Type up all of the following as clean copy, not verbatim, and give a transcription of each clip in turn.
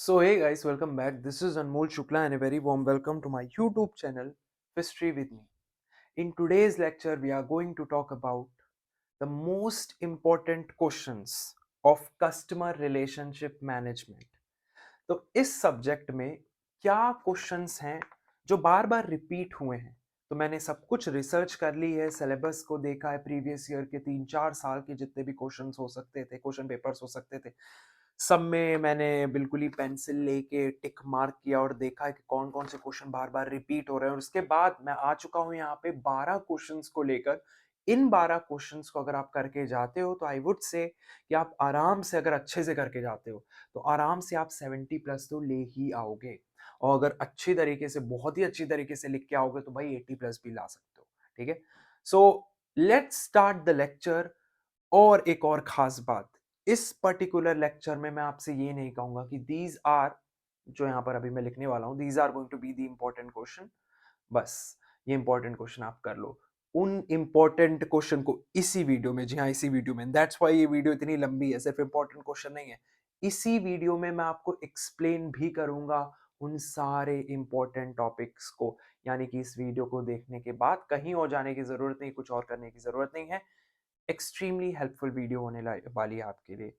So hey guys, welcome back. This is Anmol Shukla and a very warm welcome to my YouTube channel, History with Me. In today's lecture, we are going to talk about the most important questions of customer relationship management. तो इस subject में क्या questions हैं जो बार बार repeat हुए हैं। तो मैंने सब कुछ रिसर्च कर ली है, सिलेबस को देखा है, प्रीवियस ईयर के 3-4 साल के जितने भी क्वेश्चंस हो सकते थे, क्वेश्चन पेपर्स हो सकते थे, सब में मैंने बिल्कुल ही पेंसिल लेके टिक मार्क किया और देखा है कि कौन कौन से क्वेश्चन बार बार रिपीट हो रहे हैं। और उसके बाद मैं आ चुका हूँ यहाँ पे 12 क्वेश्चंस को लेकर। इन 12 क्वेश्चंस को अगर आप करके जाते हो तो आई वुड से कि आप आराम से, अगर अच्छे से करके जाते हो तो आराम से आप 70 प्लस तो ले ही आओगे। और अगर अच्छी तरीके से, बहुत ही अच्छी तरीके से लिख के आओगे तो भाई 80 प्लस भी ला सकते हो। ठीक है, so let's start the lecture. और एक और खास बात, इस पर्टिकुलर लेक्चर में मैं आपसे ये नहीं कहूंगा कि दीज आर, जो यहां पर अभी मैं लिखने वाला हूं, these are going to be the important question. बस ये इंपॉर्टेंट क्वेश्चन आप कर लो। उन इंपॉर्टेंट क्वेश्चन को इसी वीडियो में, जी हाँ इसी वीडियो में, दैट्स व्हाई ये वीडियो इतनी लंबी है, सिर्फ इंपॉर्टेंट क्वेश्चन नहीं है, इसी वीडियो में मैं आपको एक्सप्लेन भी करूंगा उन सारे इंपॉर्टेंट टॉपिक्स को। यानी कि इस वीडियो को देखने के बाद कहीं और जाने की जरूरत नहीं, कुछ और करने की जरूरत नहीं है। एक्सट्रीमली हेल्पफुल वीडियो होने वाली है आपके लिए।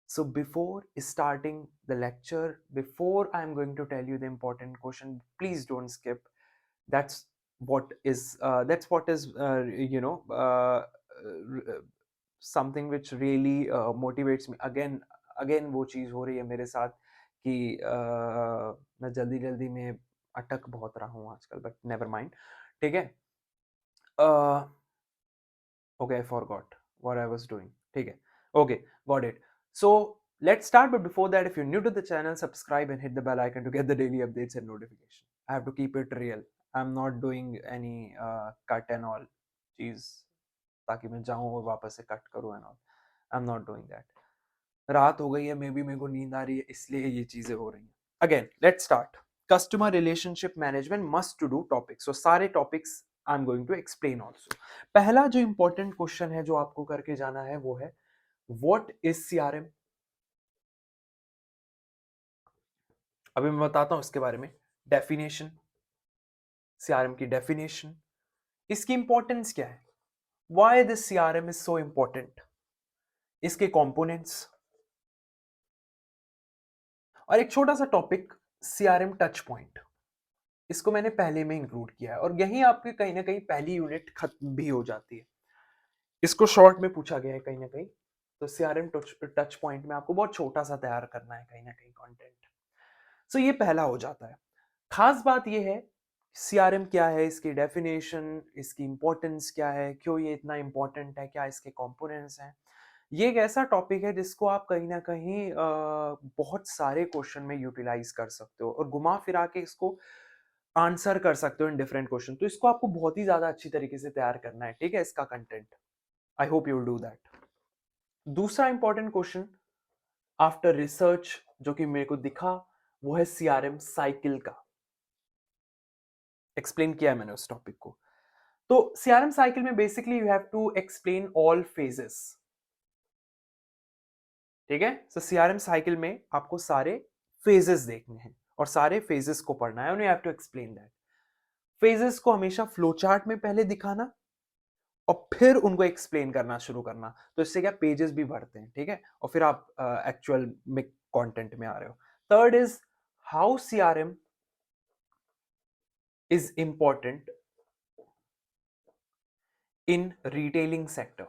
So before starting the lecture, before I'm going to tell you the important question, please don't skip. That's that's what is something which really motivates me. Again वो चीज हो रही है मेरे साथ कि मैं जल्दी जल्दी में अटक बहुत रहा हूँ आजकल, बट नेवर माइंड। ठीक है, okay, I forgot what I was doing. Okay, okay, got it. So let's start, but before that, if you're new to the channel, subscribe and hit the bell icon to get the daily updates and notification. I have to keep it real. I'm not doing any cut and all चीज ताकि मैं जाऊं और वापस से cut करूं and all. I'm not doing that. रात हो गई है, मे बी मेरे को नींद आ रही है, इसलिए ये चीजें हो रही हैं। Again let's start. Customer relationship management must to do topics. So सारे topics I am going to explain also. पहला जो इंपॉर्टेंट क्वेश्चन है जो आपको करके जाना है वो है, व्हाट इज सीआरएम। अभी मैं बताता हूं इसके बारे में। डेफिनेशन, सीआरएम की डेफिनेशन, इसकी इंपॉर्टेंस क्या है, why this CRM is so important, इसके कंपोनेंट्स, और एक छोटा सा टॉपिक, सीआरएम टच पॉइंट। इसको मैंने पहले में इंक्लूड किया है और यहीं आपकी कहीं ना कहीं पहली यूनिट खत्म भी हो जाती है। इसको शॉर्ट में पूछा गया है कहीं ना कहीं, तो सीआरएम टच पॉइंट में आपको बहुत छोटा सा तैयार करना है कहीं ना कहीं कंटेंट। सो ये पहला हो जाता है। खास बात ये है सीआरएम क्या है, इसकी डेफिनेशन, इसकी इंपॉर्टेंस क्या है, क्यों ये इतना इंपॉर्टेंट है, क्या इसके कंपोनेंट्स हैं। ये एक ऐसा टॉपिक है जिसको आप कहीं ना कहीं बहुत सारे क्वेश्चन में यूटिलाइज कर सकते हो और घुमा फिरा के इसको आंसर कर सकते हो इन डिफरेंट क्वेश्चन। तो इसको आपको बहुत ही ज्यादा अच्छी तरीके से तैयार करना है, ठीक है, इसका content. I hope you will do that. दूसरा इंपॉर्टेंट क्वेश्चन आफ्टर रिसर्च जो कि मेरे को दिखा, वो है सीआरएम साइकिल का। एक्सप्लेन किया है मैंने उस टॉपिक को। तो सीआरएम साइकिल में basically you have to explain all phases. ठीक है, सो सीआरएम साइकिल में आपको सारे फेजेस देखने हैं और सारे फेजेस को पढ़ना है, you have to explain that. Phases को हमेशा फ्लो चार्ट में पहले दिखाना और फिर उनको एक्सप्लेन करना शुरू करना। तो इससे क्या पेजेस भी बढ़ते हैं, ठीक है, और फिर आप एक्चुअल में कंटेंट में आ रहे हो। Third is how CRM is important in retailing sector.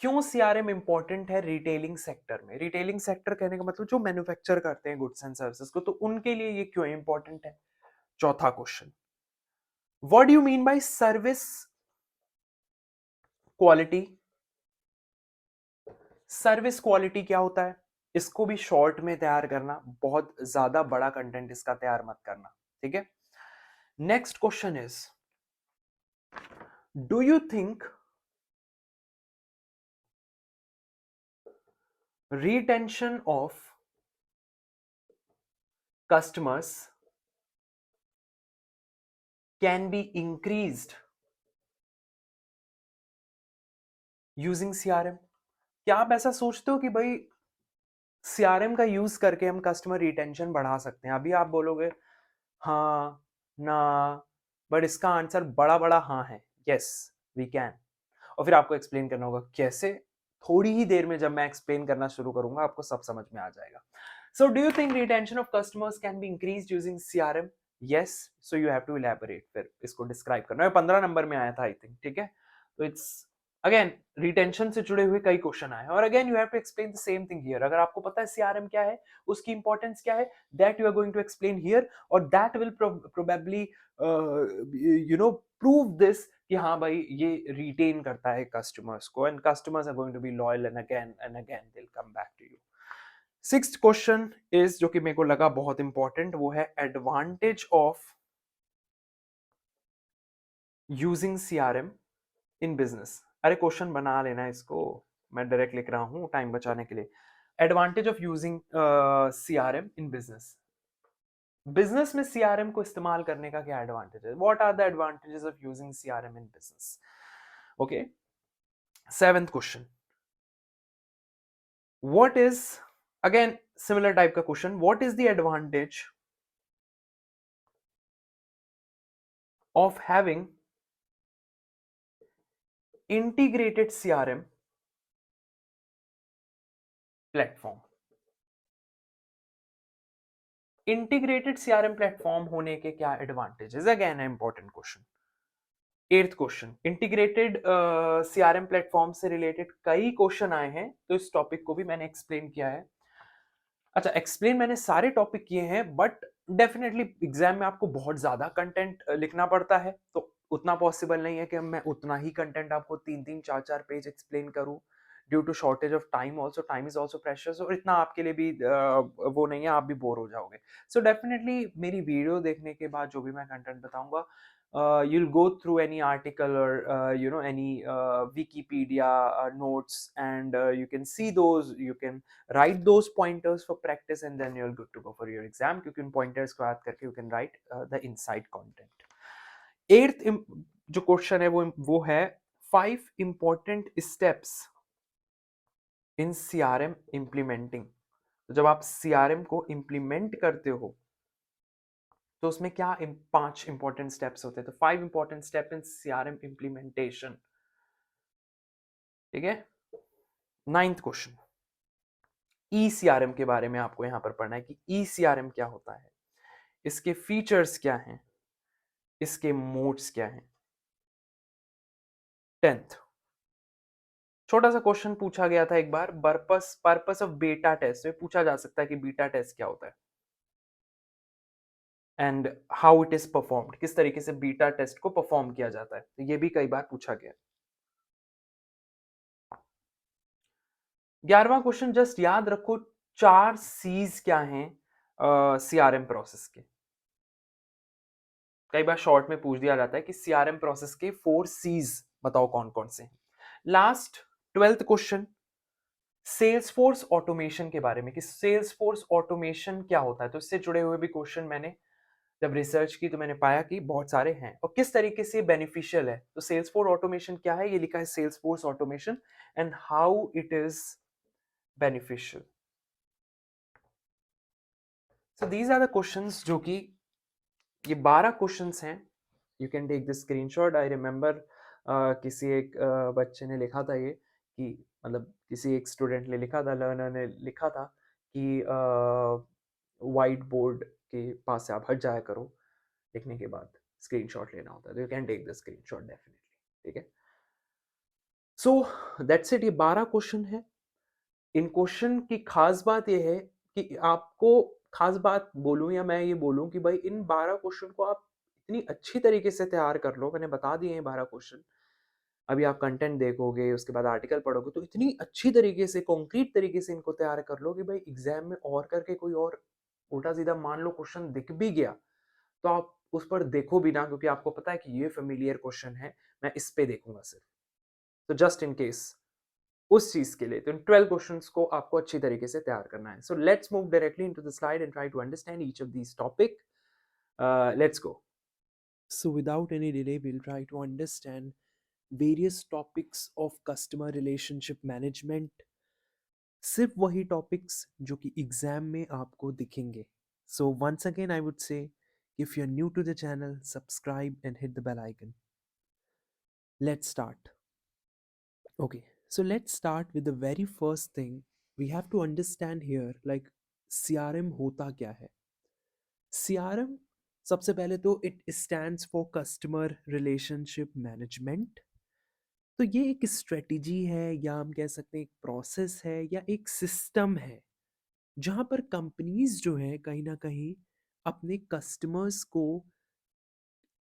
क्यों सीआरएम इंपॉर्टेंट है रिटेलिंग सेक्टर में। रिटेलिंग सेक्टर कहने का मतलब जो मैन्युफैक्चर करते हैं गुड्स एंड सर्विसेज को, तो उनके लिए ये क्यों इंपॉर्टेंट है। चौथा question, what do you mean by service quality. Service quality क्या होता है, इसको भी शॉर्ट में तैयार करना, बहुत ज्यादा बड़ा कंटेंट इसका तैयार मत करना, ठीक है। Next question is, do you think retention of customers can be increased using CRM। क्या आप ऐसा सोचते हो कि भाई सीआरएम का यूज करके हम कस्टमर रिटेंशन बढ़ा सकते हैं। अभी आप बोलोगे हाँ, ना, बट इसका आंसर बड़ा बड़ा हाँ है, यस वी कैन। और फिर आपको एक्सप्लेन करना होगा कैसे। थोड़ी ही देर में जब मैं एक्सप्लेन करना शुरू करूंगा आपको सब समझ में आ जाएगा। So do you think retention of customers can be increase using CRM? Yes, so you have to elaborate, फिर इसको डिस्क्राइब करना है। 15 नंबर में आया था आई थिंक, ठीक है। तो इट्स अगेन रिटेंशन से जुड़े हुए कई क्वेश्चन आए हैं, और again you have to explain the same thing here. अगर आपको पता है सीआरएम क्या है, उसकी इंपॉर्टेंस क्या है, that you are going to explain here, और that will probably prove this कि हाँ भाई ये रिटेन करता है कस्टमर्स को, and customers are going to be loyal and again they will come back to you. Sixth question is, जो कि मेरे को लगा बहुत इंपॉर्टेंट, वो है advantage of using CRM in business. अरे क्वेश्चन बना लेना इसको, मैं डायरेक्ट लिख रहा हूं टाइम बचाने के लिए। Advantage of using CRM in business. Business में सीआरएम को इस्तेमाल करने का क्या एडवांटेज है? What are the advantages of using CRM in business? Okay, seventh question, what is, again similar type का question, what is the advantage of having integrated CRM platform? Integrated CRM platform होने के क्या advantages? Again important question. Eighth question, integrated CRM platform से related कई question आए हैं, तो इस टॉपिक को भी मैंने एक्सप्लेन किया है। अच्छा, एक्सप्लेन मैंने सारे टॉपिक किए हैं, बट डेफिनेटली एग्जाम में आपको बहुत ज्यादा कंटेंट लिखना पड़ता है, तो उतना पॉसिबल नहीं है कि मैं उतना ही कंटेंट आपको 3-3 4-4 पेज एक्सप्लेन करूं, due to shortage of time also, time is also precious, और इतना आपके लिए भी वो नहीं है, आप भी बोर हो जाओगे। सो डेफिनेटली मेरी वीडियो देखने के बाद जो भी मैं कंटेंट बताऊंगा, you'll go through any article or any Wikipedia notes, and you can see those, you can write those pointers for practice, and then you're good to go for your exam, क्योंकि उन pointers को याद करके you can write the inside content. Eighth जो question है वो है 5 important steps in CRM implementing. तो जब आप CRM को implement करते हो तो उसमें क्या 5 important steps होते हैं? तो 5 important steps in CRM implementation, ठीक है। नाइन्थ क्वेश्चन, ECRM के बारे में आपको यहां पर पढ़ना है कि ECRM क्या होता है, इसके फीचर्स क्या हैं, इसके मोड्स क्या हैं। 10th, छोटा सा क्वेश्चन पूछा गया था एक बार, पर्पस ऑफ बीटा टेस्ट, ये पूछा जा सकता है कि बीटा टेस्ट क्या होता है, and how it is performed, किस तरीके से बीटा टेस्ट को परफॉर्म किया जाता है, तो ये भी कई बार पूछा गया। 11वां क्वेश्चन, जस्ट याद रखो 4 सीज क्या हैं सीआरएम प्रोसेस के। कई बार शॉर्ट में पूछ दिया जाता है कि सीआरएम प्रोसेस के 4 सीज बताओ कौन कौन से हैं। Last 12th question, sales force automation के बारे में, कि सेल्स फोर्स ऑटोमेशन क्या होता है, तो इससे जुड़े हुए भी क्वेश्चन मैंने जब रिसर्च की तो मैंने पाया कि बहुत सारे हैं, और किस तरीके से बेनिफिशियल है। तो सेल्स फोर्स ऑटोमेशन क्या है, ये लिखा है sales force automation, and how it is beneficial. So these are the questions, जो कि ये 12 क्वेश्चंस हैं। You can take this screenshot. I remember किसी एक बच्चे ने लिखा था ये, कि मतलब किसी एक स्टूडेंट ने लिखा था, लर्नर ने लिखा था कि वाइट बोर्ड के पास से आप हट जाया करो, लिखने के बाद स्क्रीनशॉट लेना होता है, तो you can take the screenshot definitely, ठीक है। सो दैट्स इट, ये 12 क्वेश्चन है। इन क्वेश्चन की खास बात ये है कि आपको, खास बात बोलूं या मैं ये बोलूं कि भाई इन 12 क्वेश्चन को आप इतनी अच्छी तरीके से तैयार कर लो, मैंने बता दिए हैं 12 क्वेश्चन। अभी आप कंटेंट देखोगे, उसके बाद आर्टिकल पढ़ोगे, तो इतनी अच्छी तरीके से, कॉन्क्रीट तरीके से इनको तैयार कर लो कि भाई एग्जाम में और करके कोई और उल्टा सीधा मान लो क्वेश्चन दिख भी गया तो आप उस पर देखो भी ना, क्योंकि आपको पता है कि ये फेमिलियर क्वेश्चन है, मैं इस पे देखूंगा सिर्फ। तो जस्ट इन केस उस चीज के लिए, तो इन 12 क्वेश्चंस को आपको अच्छी तरीके से तैयार करना है। So let's move directly into the slide and try to understand each of these topic. Let's go. So without any delay, we'll try to understand various topics of customer relationship management, सिर्फ वही topics जो कि exam में आपको दिखेंगे. So once again I would say, if you're new to the channel, subscribe and hit the bell icon. Let's start. Okay, so let's start with the very first thing. We have to understand here, like, CRM होता क्या है. CRM, सबसे पहले तो it stands for customer relationship management. तो ये एक strategy है, या हम कह सकते हैं एक प्रोसेस है, या एक सिस्टम है, जहाँ पर कंपनीज जो है कहीं ना कहीं अपने कस्टमर्स को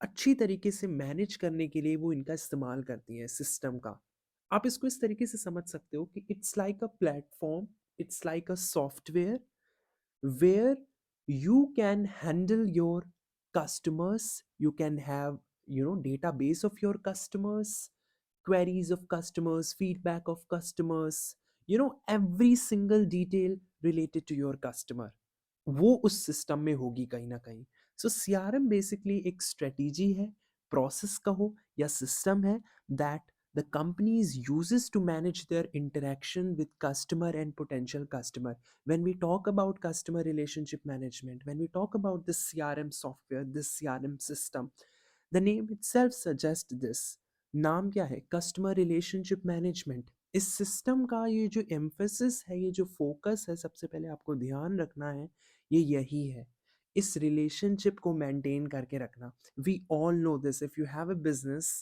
अच्छी तरीके से मैनेज करने के लिए वो इनका इस्तेमाल करती हैं सिस्टम का. आप इसको इस तरीके से समझ सकते हो कि it's like a platform, it's like a software where you can handle your customers. You can have, database of your customers, queries of customers, feedback of customers, every single detail related to your customer, वो उस system में होगी कहीं ना कहीं. सो CRM basically एक strategy है, process कहो या सिस्टम है, that the companies uses to manage their interaction with customer and potential customer. When we talk about customer relationship management, when we talk about this CRM software, this CRM system, the name itself suggests this. नाम क्या है? Customer relationship management. इस system का ये जो emphasis है, ये जो फोकस है, सबसे पहले आपको ध्यान रखना है, ये यही है, इस रिलेशनशिप को मेंटेन करके रखना. We all know this. If you have a business,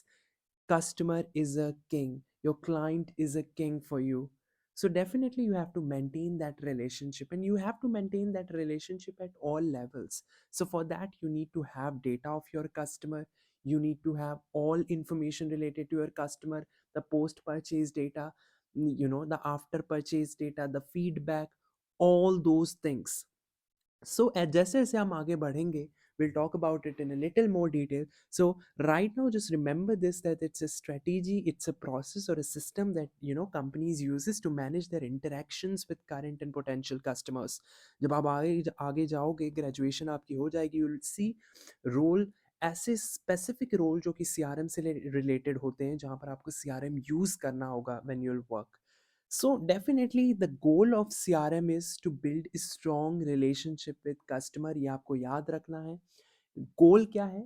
customer is a king, your client is a king for you. So definitely you have to maintain that relationship, and you have to maintain that relationship at all levels. So for that you need to have data of your customer, you need to have all information related to your customer, the post purchase data, the after purchase data, the feedback, all those things. So जैसे जैसे हम आगे बढ़ेंगे, we'll talk about it in a little more detail. So right now just remember this, that it's a strategy, it's a process or a system that companies uses to manage their interactions with current and potential customers. जब आप आगे आगे जाओगे, graduation आपकी हो जाएगी, you'll see role, ऐसे specific role जो कि सीआरएम से रिलेटेड होते हैं, जहाँ पर आपको सीआरएम यूज करना होगा when you'll work. So definitely the goal of CRM is to build a strong relationship with customer. ये आपको याद रखना है. गोल क्या है?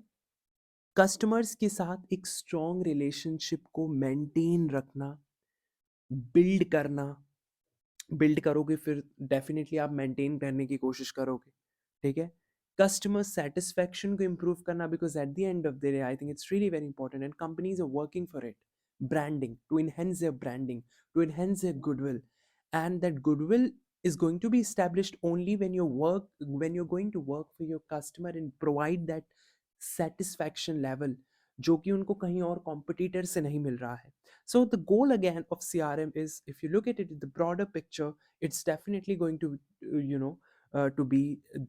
कस्टमर्स के साथ एक स्ट्रॉन्ग रिलेशनशिप को मेंटेन रखना, बिल्ड करना. बिल्ड करोगे फिर डेफिनेटली आप मेंटेन करने की कोशिश करोगे. ठीक है. कस्टमर सेटिस्फैक्शन को इम्प्रूव करना, because at the end of the day I think it's really very important and companies are working for it. Branding, to enhance their branding, to enhance their goodwill, and that goodwill is going to be established only when you're going to work for your customer and provide that satisfaction level जो कि उनको कहीं और competitor से नहीं मिल रहा है. So the goal again of CRM is, if you look at it in the broader picture, it's definitely going to, to be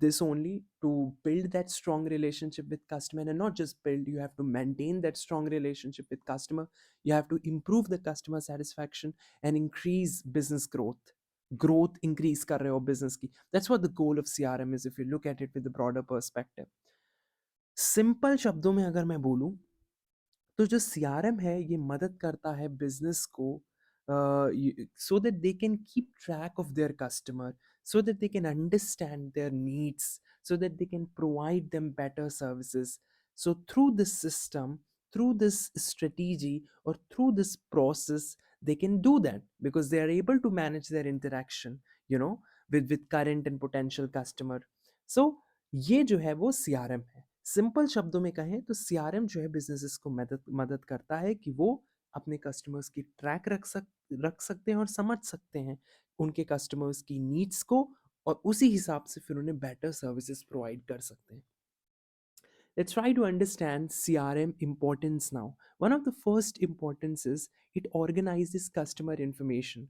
this only, to build that strong relationship with customer, and not just build, you have to maintain that strong relationship with customer. You have to improve the customer satisfaction and increase business growth increase कर रहे हो business की. That's what the goal of CRM is, if you look at it with the broader perspective. Simple शब्दों में अगर मैं बोलूं, तो जो सीआरएम है ये मदद करता है बिजनेस को, so that they can keep track of their customer, so that they can understand their needs, so that they can provide them better services. So through this system, through this strategy, or through this process, they can do that because they are able to manage their interaction, with current and potential customer. So ये जो है वो CRM है. Simple शब्दों में कहें तो CRM जो है बिजनेसेस को मदद मदद करता है कि वो अपने कस्टमर्स की ट्रैक रख सकते हैं और समझ सकते हैं उनके कस्टमर्स की नीड्स को, और उसी हिसाब से फिर उन्हें बेटर सर्विसेज प्रोवाइड कर सकते हैं. Let's try to understand CRM importance now. One of the first importance is it organizes customer information.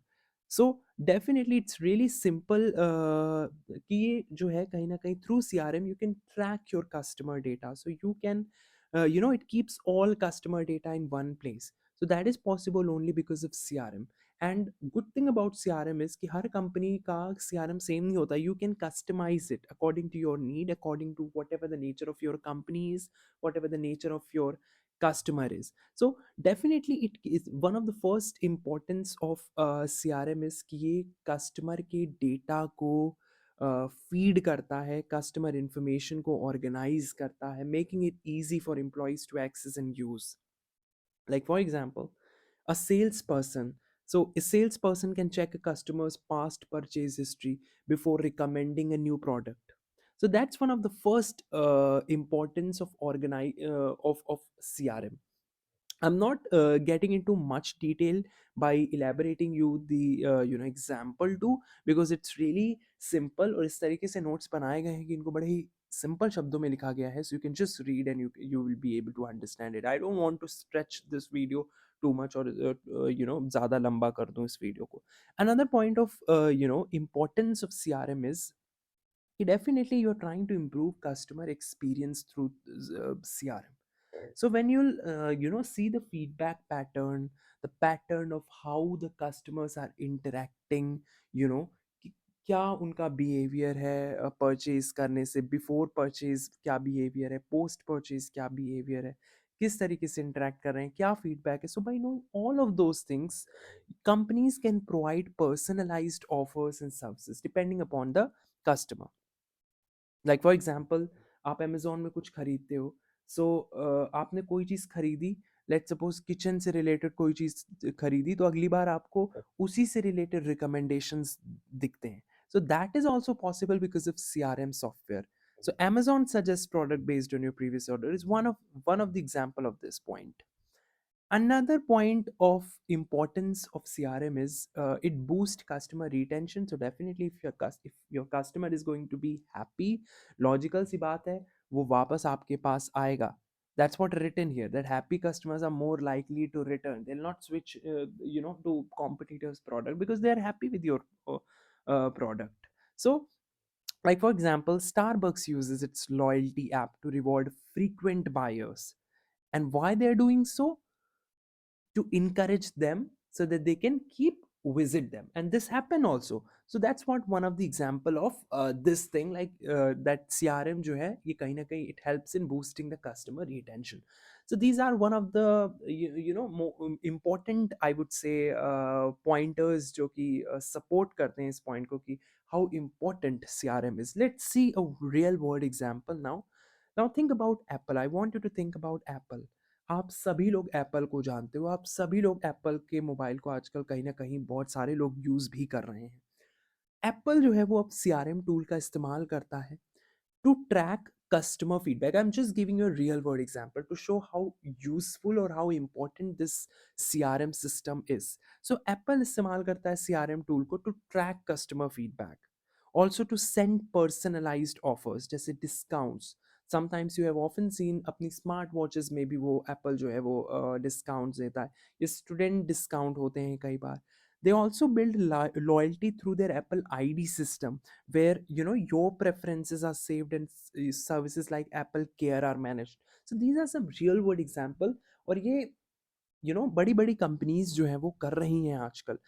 So definitely it's really simple, कि ये जो है कहीं ना कहीं through CRM you can track your customer data. So you can, it keeps all customer data in one place. So that is possible only because of CRM. And good thing about CRM is कि हर कंपनी का CRM same नहीं होता. You can customise it according to your need, according to whatever the nature of your company is, whatever the nature of your customer is. So definitely it is one of the first importance of CRM is कि ये customer के data को feed करता है, customer information को organize करता है, making it easy for employees to access and use. Like for example, a salesperson. So a salesperson can check a customer's past purchase history before recommending a new product. So that's one of the first importance of of CRM. I'm not getting into much detail by elaborating you the example too, because it's really simple और इस तरीके से notes बनाए गए हैं कि इनको बड़े ही simple शब्दों में लिखा गया है, so you can just read and you will be able to understand it. I don't want to stretch this video too much or ज़्यादा लंबा कर दूं इस वीडियो को. Another point of importance of CRM is definitely you're trying to improve customer experience through CRM. So when you'll see the feedback pattern, the pattern of how the customers are interacting, you know कि क्या उनका behaviour है purchase करने से before purchase, क्या behaviour है post purchase, क्या behaviour है, किस तरीके से इंटरेक्ट कर रहे हैं, क्या फीडबैक है. So by knowing all of those things, companies can provide personalized offers and services depending upon the customer. Like for example, आप अमेजोन में कुछ खरीदते हो. सो आपने कोई चीज़ खरीदी, लेट सपोज किचन से रिलेटेड कोई चीज़ खरीदी, तो अगली बार आपको उसी से रिलेटेड रिकमेंडेशंस दिखते हैं. So that is also possible because of CRM software. So Amazon suggests product based on your previous order is one of the example of this point. Another point of importance of CRM is it boosts customer retention. So definitely if your customer is going to be happy, logical सी बात है वो वापस आपके पास आएगा. That's what written here, that happy customers are more likely to return. They'll not switch to competitors product because they are happy with your product. So like for example, Starbucks uses its loyalty app to reward frequent buyers. And why they're doing so? To encourage them so that they can keep visit them, and this happen also. So that's what one of the example of this thing, like that CRM जो है ये कहीं ना कहीं it helps in boosting the customer retention. So these are one of the more important, I would say, pointers जो कि support करते हैं इस point को कि how important CRM is. Let's see a real world example now. Now think about Apple. I want you to think about Apple. आप सभी लोग एप्पल को जानते हो, आप सभी लोग एप्पल के मोबाइल को आजकल कहीं ना कहीं बहुत सारे लोग यूज़ भी कर रहे हैं. एप्पल जो है वो अब CRM टूल का इस्तेमाल करता है to track customer feedback. I'm just giving you a real world example to show how useful or how important this CRM system is. So Apple इस्तेमाल करता है CRM tool को to track customer feedback. Also to send personalized offers जैसे discounts. Sometimes you have often seen अपनी smart watches में भी वो Apple जो है वो डिस्काउंट्स देता है, ये स्टूडेंट डिस्काउंट होते हैं कई बार. They also build loyalty through their Apple ID system, where your preferences are saved and services like Apple Care are managed. So these are some real world example. और ये बड़ी बड़ी कंपनीज जो है वो कर रही हैं आजकल.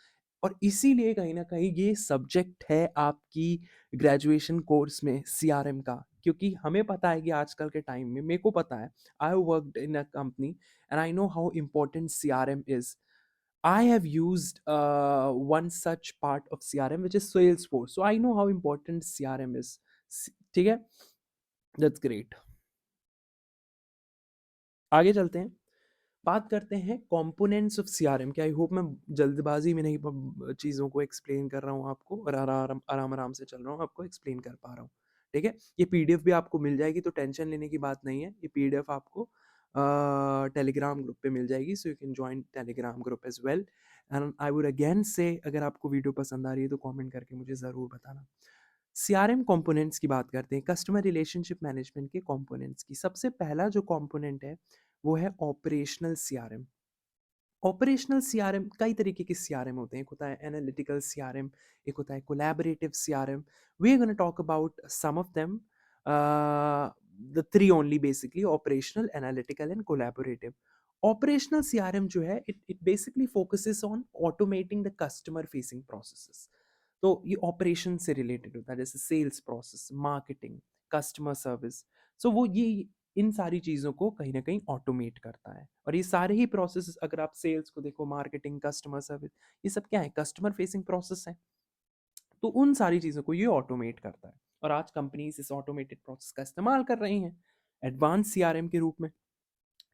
और इसीलिए कहीं ना कहीं ये सब्जेक्ट है आपकी ग्रेजुएशन कोर्स में CRM का, क्योंकि हमें पता है कि आजकल के टाइम में, मेरे को पता है, I have worked in a company and I know how important CRM is. I have used one such part of CRM, which is Salesforce. So I know how important CRM is. ठीक है? That's great. आगे चलते हैं. बात करते हैं components of CRM की. I hope मैं जल्दबाजी में नहीं चीज़ों को एक्सप्लेन कर रहा हूँ आपको, और आराम आराम आराम से चल रहा हूँ, आपको एक्सप्लेन कर पा रहा हूँ. ठीक है? ये PDF भी आपको मिल जाएगी, तो टेंशन लेने की बात नहीं है. ये PDF आपको टेलीग्राम ग्रुप पे मिल जाएगी, so you can join Telegram group as well. And I would again say, अगर आपको वीडियो पसंद आ रही है तो कमेंट करके मुझे ज़रूर बताना. CRM कंपोनेंट्स की बात करते हैं, कस्टमर रिलेशनशिप मैनेजमेंट के कंपोनेंट्स की. सबसे पहला जो कंपोनेंट है वो है ऑपरेशनल CRM. ऑपरेशनल CRM, कई तरीके के CRM होते हैं. एक होता है एनालिटिकल CRM, एक होता है collaborative CRM. We are gonna talk about some of them, the three only basically: operational, analytical and collaborative. Operational CRM जो है it basically focuses on automating the customer facing processes. तो ये operation से related होता है, जैसे sales process, marketing, customer service. So वो ये इन सारी चीज़ों को कहीं ना कहीं ऑटोमेट करता है। और ये सारे ही प्रोसेस, अगर आप सेल्स को देखो, मार्केटिंग, कस्टमर सर्विस, ये सब क्या है, कस्टमर फेसिंग प्रोसेस है। तो उन सारी चीज़ों को ये ऑटोमेट करता है। और आज कंपनीज इस ऑटोमेटेड प्रोसेस का इस्तेमाल कर रही हैं एडवांस सीआरएम के रूप में।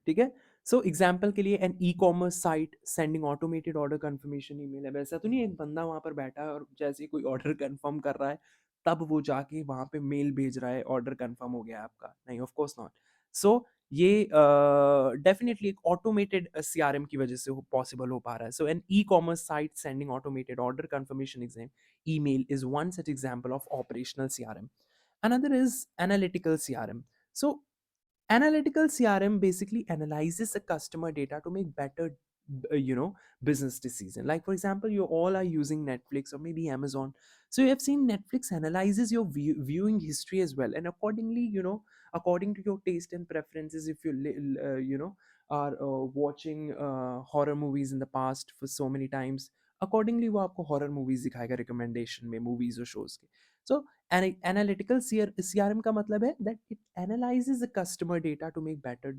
ठीक है। सो एग्जाम्पल के लिए an e commerce site sending automated order confirmation email है। वैसा तो नहीं एक बंदा वहां पर बैठा है और जैसे ही कोई ऑर्डर कंफर्म कर रहा है तब वो जाके वहां पे मेल भेज रहा है, ऑर्डर कंफर्म हो गया आपका, नहीं, ऑफ कोर्स नॉट। सो ये डेफिनेटली एक ऑटोमेटेड सीआरएम की वजह से पॉसिबल हो पा रहा है। So an e commerce site sending automated order confirmation exam email is one such example of operational CRM. Another is analytical CRM. So analytical CRM basically analyzes the customer data to make better business decision. Like for example, you all are using Netflix or maybe Amazon, so you have seen Netflix analyzes your viewing history as well, and accordingly, according to your taste and preferences, if you are watching horror movies in the past for so many times, accordingly वो आपको horror movies दिखाएगा recommendation में, movies और shows के. So analytical CRM का मतलब है that it analyzes the customer data to make better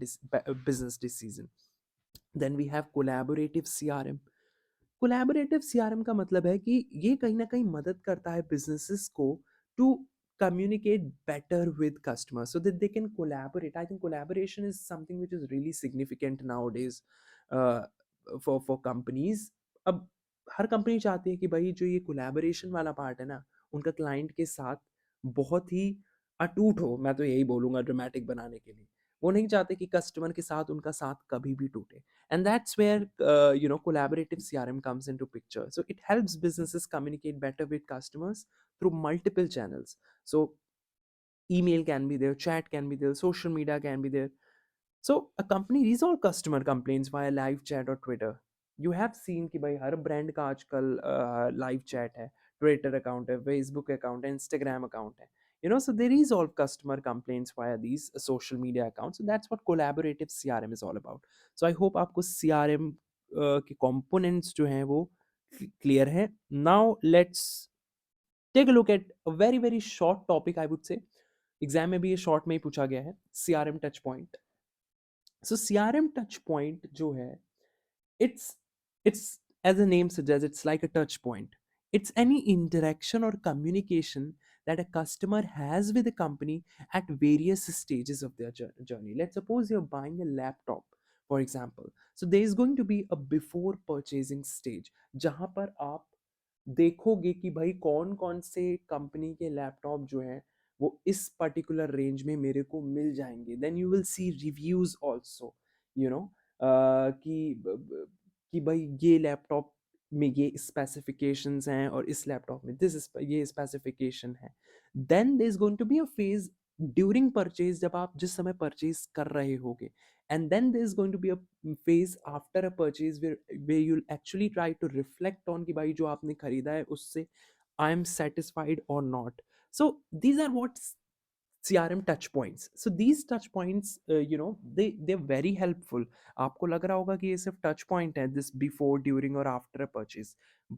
business decision. Then we have collaborative CRM. Collaborative CRM का मतलब है कि ये कहीं ना कहीं मदद करता है बिजनेसेस को to communicate better with customers so that they can collaborate. I think collaboration is something which is really significant nowadays uh, for companies. अब हर कंपनी चाहती है कि भाई जो ये कोलैबोरेशन वाला पार्ट है ना, उनका क्लाइंट के साथ बहुत ही अटूट हो, मैं तो यही बोलूंगा ड्रामेटिक बनाने के लिए। वो नहीं चाहते कि कस्टमर के साथ उनका साथ कभी भी टूटे। And that's where collaborative CRM comes into picture. So it helps businesses communicate better with customers through multiple channels. So email can be there, chat can be there, social media can be there. So a company resolve customer complaints via live chat or Twitter. You have seen कि भाई हर brand का आजकल live chat है, Twitter account है, Facebook account है, Instagram account है. So they resolve customer complaints via these social media accounts. So that's what collaborative CRM is all about. So I hope आपको CRM के components जो हैं वो clear है. Now let's take a look at a very very short topic, I would say. Exam में भी ये short में ही पूछा गया है, CRM टच पॉइंट. सो CRM touch point जो है, it's it's as the name suggests, it's like a touch point. It's any interaction or communication that a customer has with a company at various stages of their journey. Let's suppose you're buying a laptop, for example. So there is going to be a before purchasing stage जहाँ पर आप देखोगे कि भाई कौन कौन से company के लैपटॉप जो हैं वो इस पर्टिकुलर रेंज में मेरे को मिल जाएंगे. Then you will see reviews also, you know कि भाई ये लैपटॉप में ये स्पेसिफिकेशंस हैं और इस लैपटॉप में ये स्पेसिफिकेशन है. Then there is going to be a phase during purchase, जब आप जिस समय परचेज कर रहे होगे. And then there is going to be a phase after a purchase where you'll actually try to reflect on कि भाई जो आपने खरीदा है उससे I am satisfied or not. So these are what CRM touch points. So these touch points, they're very helpful. आपको लग रहा होगा कि ये सिर्फ touch point है, this before, during और after a purchase,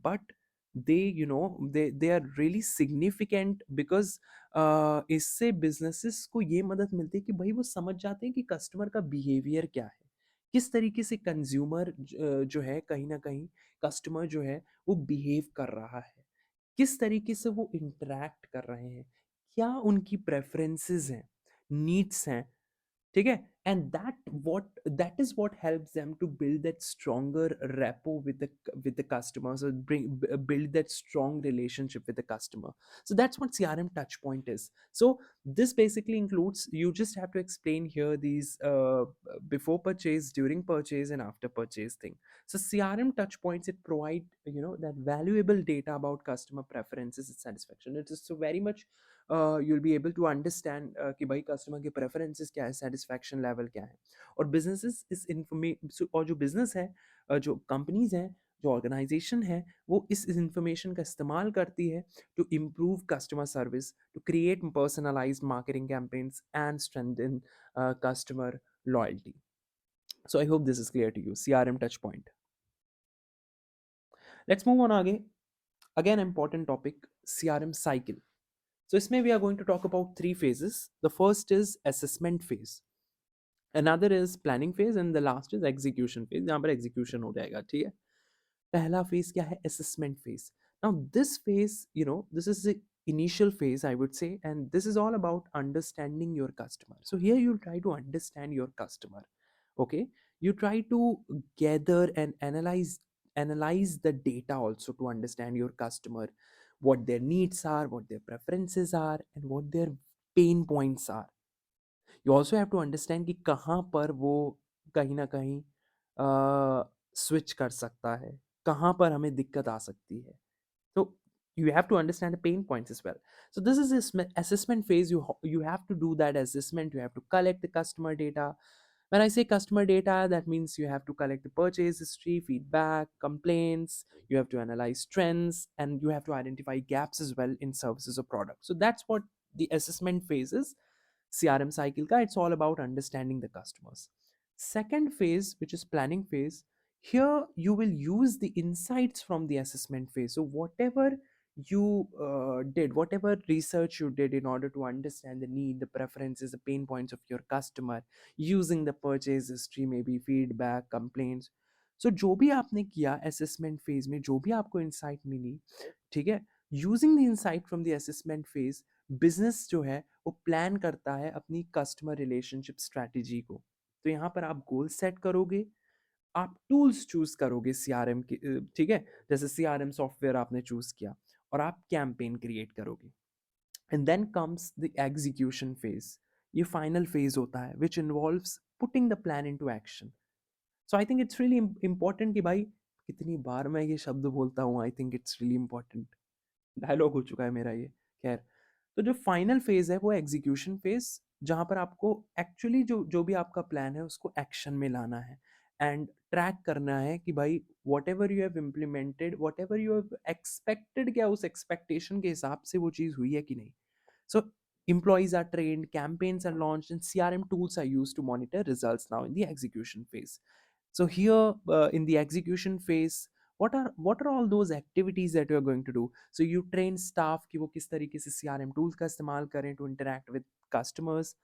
but they are really significant because इससे businesses को ये मदद मिलती है कि भाई वो समझ जाते हैं कि कस्टमर का बिहेवियर क्या है, किस तरीके से कंज्यूमर जो है कहीं ना कहीं कस्टमर जो है वो बिहेव कर रहा है, किस तरीके से वो इंटरैक्ट कर रहे हैं, क्या उनकी प्रेफरेंसेस हैं, नीड्स हैं. ठीक है. And that is what helps them to build that stronger rapport with the customers, or build that strong relationship with the customer. So that's what CRM touch point is. So this basically includes, you just have to explain here these before purchase, during purchase and after purchase thing. So CRM touch points, it provide that valuable data about customer preferences and satisfaction. It is so very much you'll be able to understand कि भाई customer के preferences क्या है, satisfaction level क्या है. और businesses इस information, और जो बिजनेस है, जो कंपनीज हैं, जो ऑर्गेनाइजेशन है, वो इस इंफॉर्मेशन का इस्तेमाल करती है to improve customer service, to create personalised marketing campaigns and strengthen customer loyalty. So I hope this is clear to you, CRM touch point. Let's move on आगे. Again important topic, CRM cycle. So इसमें we are going to talk about three phases. The first is assessment phase. Another is planning phase and the last is execution phase, जहाँ पर execution हो जाएगा, ठीक है। पहला phase क्या है? Assessment phase. Now this phase, this is the initial phase, I would say, and this is all about understanding your customer. So here you try to understand your customer. Okay, you try to gather and analyze the data also to understand your customer, what their needs are, what their preferences are, and what their pain points are. You also have to understand कि कहाँ पर वो कहीं ना कहीं switch कर सकता है, कहाँ पर हमें दिक्कत आ सकती है. So you have to understand the pain points as well. So this is this assessment phase. You have to do that assessment. You have to collect the customer data. When I say customer data, that means you have to collect the purchase history, feedback, complaints. You have to analyze trends, and you have to identify gaps as well in services or products. So that's what the assessment phase is. CRM cycle ka, it's all about understanding the customers. Second phase, which is planning phase, here you will use the insights from the assessment phase. So whatever you did, whatever research you did in order to understand the need, the preferences, the pain points of your customer, using the purchase history, maybe feedback, complaints. So जो भी आपने किया assessment phase में, जो भी आपको insight मिली, ठीक है, using the insight from the assessment phase, business जो है वो प्लान करता है अपनी कस्टमर रिलेशनशिप स्ट्रैटेजी को. तो यहाँ पर आप गोल सेट करोगे, आप टूल्स चूज करोगे सीआरएम की, ठीक है, जैसे सीआरएम सॉफ्टवेयर आपने चूज किया, और आप कैंपेन क्रिएट करोगे. And then comes the execution phase. ये फाइनल फेज होता है which involves putting the plan into action. So I think it's really important कि भाई, कितनी बार मैं ये शब्द बोलता हूँ, I think it's really important, dialogue हो चुका है मेरा ये. खैर, तो जो फाइनल फेज है वो एग्जीक्यूशन फेज, जहां पर आपको एक्चुअली जो जो भी आपका प्लान है उसको एक्शन में लाना है, एंड ट्रैक करना है कि भाई what ever you have implemented, what ever you have expected, क्या उस एक्सपेक्टेशन के हिसाब से वो चीज़ हुई है कि नहीं. So employees are trained, campaigns are launched, and CRM tools are used to monitor results now in the execution phase. So here in the execution phase, what are all those activities that you are going to do? So you train staff कि वो किस तरीके से CRM tools का इस्तेमाल करें to interact with customers.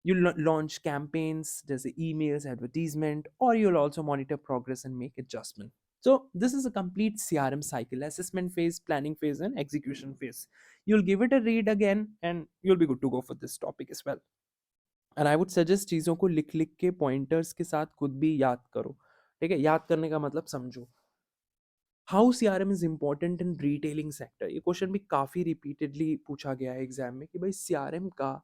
You launch campaigns, जैसे emails, advertisement, or you'll also monitor progress and make adjustment. So this is a complete CRM cycle: assessment phase, planning phase, and execution phase. You'll give it a read again, and you'll be good to go for this topic as well. And I would suggest चीज़ों को लिख लिख के pointers के साथ खुद भी याद करो. ठीक है, याद करने का मतलब समझो. How CRM is important in retailing sector. ये क्वेश्चन भी काफ़ी रिपीटेडली पूछा गया है एग्जाम में कि भाई सीआरएम का,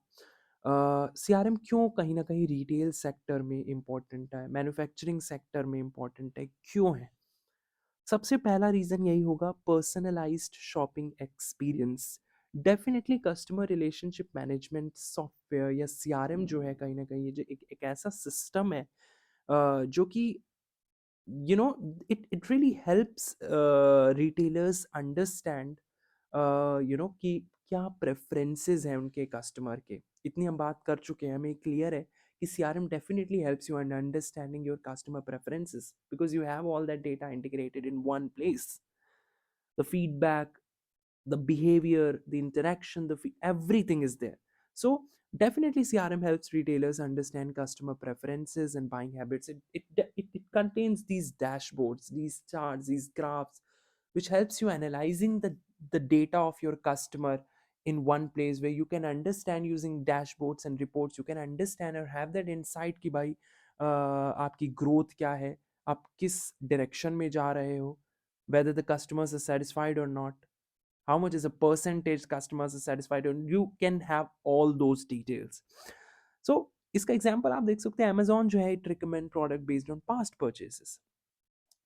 सीआरएम क्यों कहीं ना कहीं रिटेल सेक्टर में इम्पोर्टेंट है, मैन्युफैक्चरिंग सेक्टर में इम्पोर्टेंट है, क्यों है. सबसे पहला रीज़न यही होगा, personalised shopping experience. Definitely customer relationship management software या सीआरएम जो है, कहीं ना कहीं ये जो एक ऐसा सिस्टम है जो कि it really helps retailers understand कि क्या प्रेफरेंसेस हैं उनके कस्टमर के. इतनी हम बात कर चुके हैं, हमें क्लियर है कि CRM definitely helps you in understanding your customer preferences because you have all that data integrated in one place. The feedback, the behavior, the interaction, everything is there. So definitely CRM helps retailers understand customer preferences and buying habits. It contains these dashboards, these charts, these graphs, which helps you analyzing the data of your customer in one place, where you can understand using dashboards and reports. You can understand or have that insight कि भाई आपकी growth क्या है, आप किस direction में जा रहे हो, whether the customers are satisfied or not, how much is a percentage customers are satisfied, and you can have all those details. So इसका एग्जांपल आप देख सकते हैं, Amazon जो है, it recommend product based on past purchases.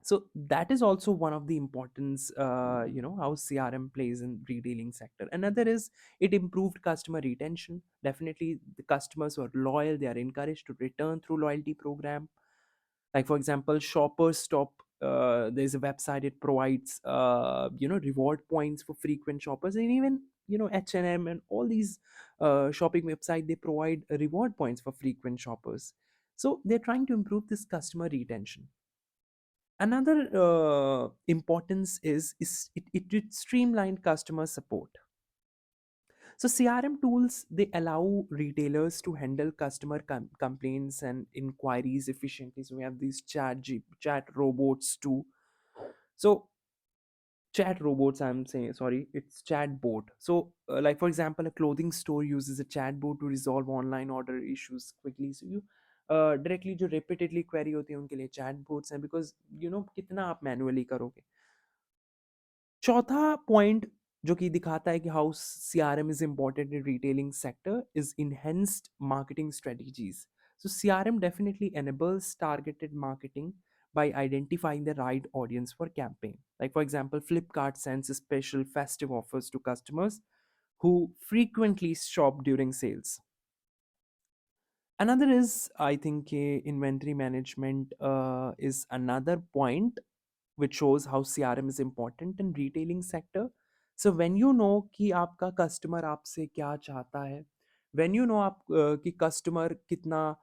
So that is also one of the importance, how CRM plays in retailing sector. Another is, it improved customer retention. Definitely the customers who are loyal, they are encouraged to return through loyalty program. Like for example, shoppers stop, there's a website, it provides reward points for frequent shoppers. And even H&M and all these shopping website, they provide reward points for frequent shoppers. So they're trying to improve this customer retention. Another importance is it streamlined customer support. So CRM tools, they allow retailers to handle customer complaints and inquiries efficiently. So we have these chat robots too. So chat robots, I'm saying, sorry, it's chat bot. So like for example, a clothing store uses a chat bot to resolve online order issues quickly. So you directly जो repeatedly query होती है उनके लिए chat bots हैं, because you know कितना आप manually करोगे. चौथा पॉइंट जो कि दिखाता है कि how CRM is important in retailing sector is enhanced marketing strategies. So CRM definitely enables targeted marketing by identifying the right audience for campaign. Like for example, Flipkart sends special festive offers to customers who frequently shop during sales. Another is, I think, inventory management is another point which shows how CRM is important in retailing sector. So when you know कि आपका customer आपसे क्या चाहता है, when you know आप कि customer कितना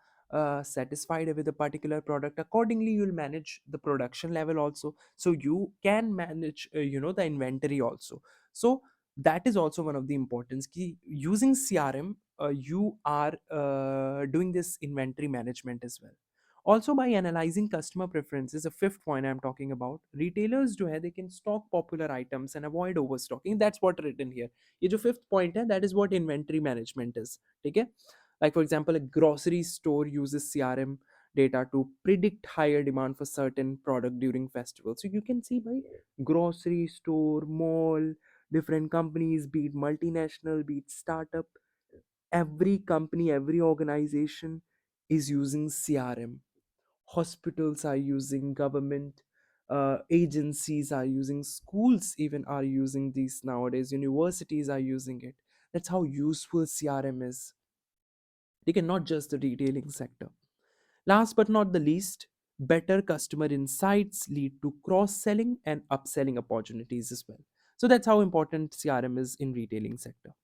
satisfied है with a particular product, accordingly you will manage the production level also. So you can manage you know the inventory also. So that is also one of the importance कि using CRM you are doing this inventory management as well. Also, by analyzing customer preferences, a fifth point I'm talking about, retailers जो है they can stock popular items and avoid overstocking. That's what written here. ये जो fifth point है, that is what inventory management is. ठीक है? Like for example, a grocery store uses CRM data to predict higher demand for certain product during festivals. So you can see by grocery store, mall, different companies, be it multinational, be it startup, every company, every organization is using CRM. Hospitals are using, government agencies are using, schools even are using these nowadays, universities are using it. That's how useful CRM is. They can not just the retailing sector. Last but not the least, better customer insights lead to cross selling and upselling opportunities as well. So that's how important CRM is in retailing sector.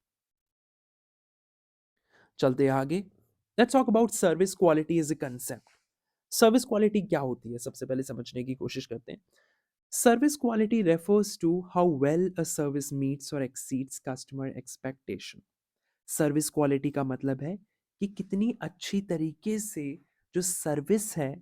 चलते हैं आगे. Let's talk about service quality as a concept. Service quality क्या होती है, सबसे पहले समझने की कोशिश करते हैं. Service quality refers to how well a service meets or exceeds customer expectation. Service quality का मतलब है कि कितनी अच्छी तरीके से जो सर्विस है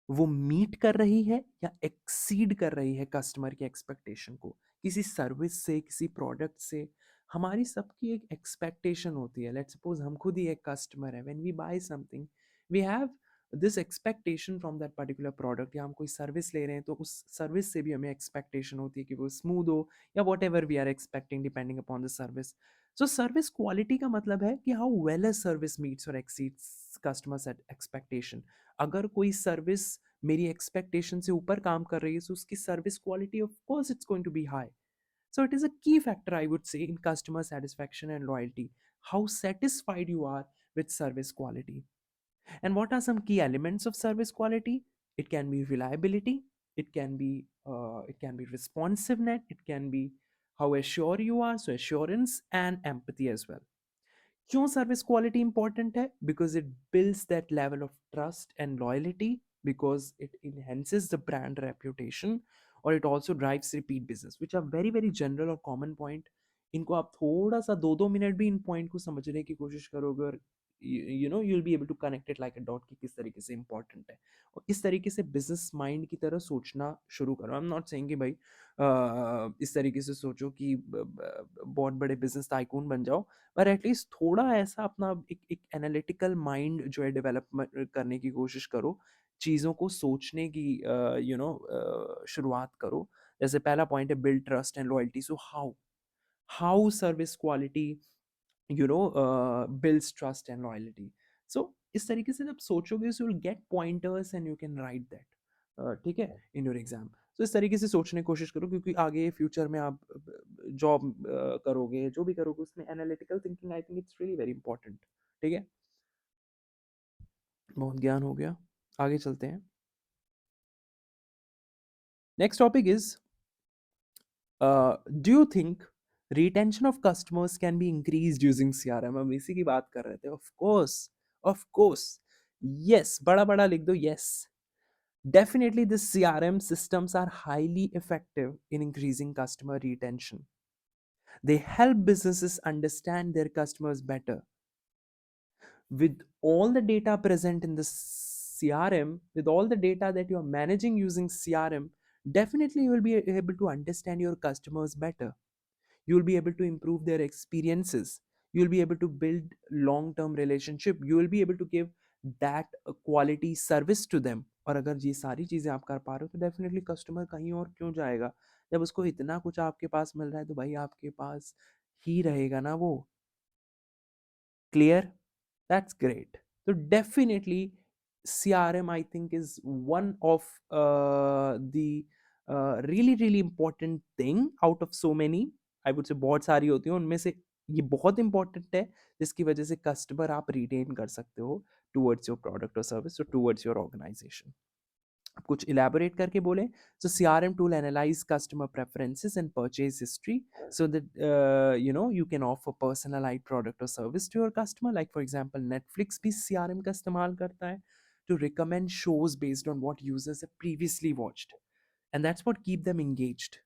वो मीट कर रही है या एक्सीड कर रही है कस्टमर के एक्सपेक्टेशन को. किसी सर्विस से, किसी प्रोडक्ट से हमारी सबकी एक एक्सपेक्टेशन होती है. लेट्स सपोज हम खुद ही एक कस्टमर है. When we buy something we have this expectation from that particular product, या हम कोई सर्विस ले रहे हैं तो उस सर्विस से भी हमें एक्सपेक्टेशन होती है कि वो स्मूथ हो, या whatever we are expecting depending upon the service. So service quality का मतलब है कि how well a service meets और एक्सीड्स कस्टमर्स एक्सपेक्टेशन. अगर कोई सर्विस मेरी एक्सपेक्टेशन से ऊपर काम कर रही है, so उसकी service quality of course it's going to be high. So it is a key factor, I would say, in customer satisfaction and loyalty. How satisfied you are with service quality. And what are some key elements of service quality? It can be reliability. It can be responsiveness. It can be how assured you are, so assurance and empathy as well. क्यों service quality important है? Because it builds that level of trust and loyalty, because it enhances the brand reputation, और it also drives repeat business, which are very very general और common point. इनको आप थोड़ा सा 2-2 minute भी इन point को समझने की कोशिश करोगे, और you know you will be able to connect it like a dot कि किस तरीके से इंपॉर्टेंट है. और इस तरीके से बिजनेस माइंड की तरह सोचना शुरू करो. आई एम नॉट सेइंग कि भाई इस तरीके से सोचो कि बहुत बड़े बिजनेस टाइकून बन जाओ, पर एटलीस्ट थोड़ा ऐसा अपना एक एनालिटिकल माइंड जो है डेवलप करने की कोशिश करो. चीज़ों को सोचने की शुरुआत करो. जैसे पहला पॉइंट है build trust and loyalty. So how service quality builds trust and loyalty. So इस तरीके से जब सोचोगे, so you'll get pointers and you can write that. ठीक है, in your exam. So इस तरीके से सोचने की कोशिश करो, क्योंकि आगे फ्यूचर में आप जॉब करोगे, जो भी करोगे उसमें analytical thinking, I think it's really very important. ठीक है, बहुत ज्ञान हो गया, आगे चलते हैं. Next topic is, do you think retention of customers can be increase using CRM? हम इसी की बात कर रहे थे. Of course, of course, yes, बड़ा बड़ा लिख दो, yes. Definitely, the CRM systems are highly effective in increasing customer retention. They help businesses understand their customers better. With all the data present in the CRM, with all the data that you are managing using CRM, definitely you will be able to understand your customers better. You will be able to improve their experiences. You will be able to build long term relationship. You will be able to give that quality service to them. और अगर ये सारी चीज़ें आप कर पा रहे हो तो डेफिनेटली कस्टमर कहीं और क्यों जाएगा? जब उसको इतना कुछ आपके पास मिल रहा है तो भाई आपके पास ही रहेगा ना वो। Clear? That's great. So definitely CRM I think is one of the really important thing out of so many. I would say बहुत सारी होती हैं उनमें से ये बहुत इंपॉर्टेंट है जिसकी वजह से कस्टमर आप रिटेन कर सकते हो टूवर्ड्स योर प्रोडक्ट और सर्विस और टूवर्ड्स योर ऑर्गेनाइजेशन। कुछ इलैबोरेट करके बोले so CRM tool analyze customer preferences and purchase history so that you can offer personalized product or service to your customer, like for example Netflix भी CRM का इस्तेमाल करता है to recommend shows based on what users have previously watched, and that's what keep them engaged.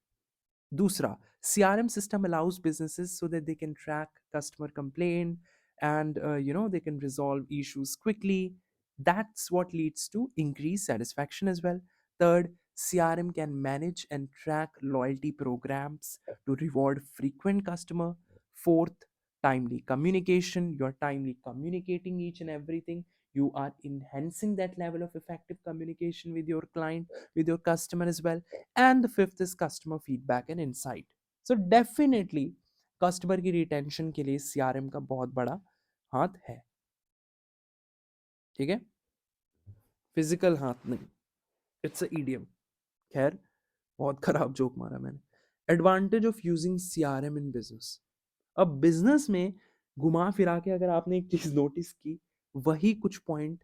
दूसरा, CRM system allows businesses so that they can track customer complaint and they can resolve issues quickly. That's what leads to increased satisfaction as well. Third, CRM can manage and track loyalty programs to reward frequent customer. Fourth, timely communication. You're timely communicating each and everything. You are enhancing that level of effective communication with your client, with your customer as well. And the fifth is customer feedback and insight. So definitely customer की retention के लिए CRM का बहुत बड़ा हाथ है। ठीक है, फिजिकल हाथ नहीं, इट्स अ ईडियम। खैर, बहुत खराब जोक मारा मैंने। Advantage of using CRM in business. अब बिजनेस में घुमा फिरा के अगर आपने एक चीज नोटिस की, वही कुछ पॉइंट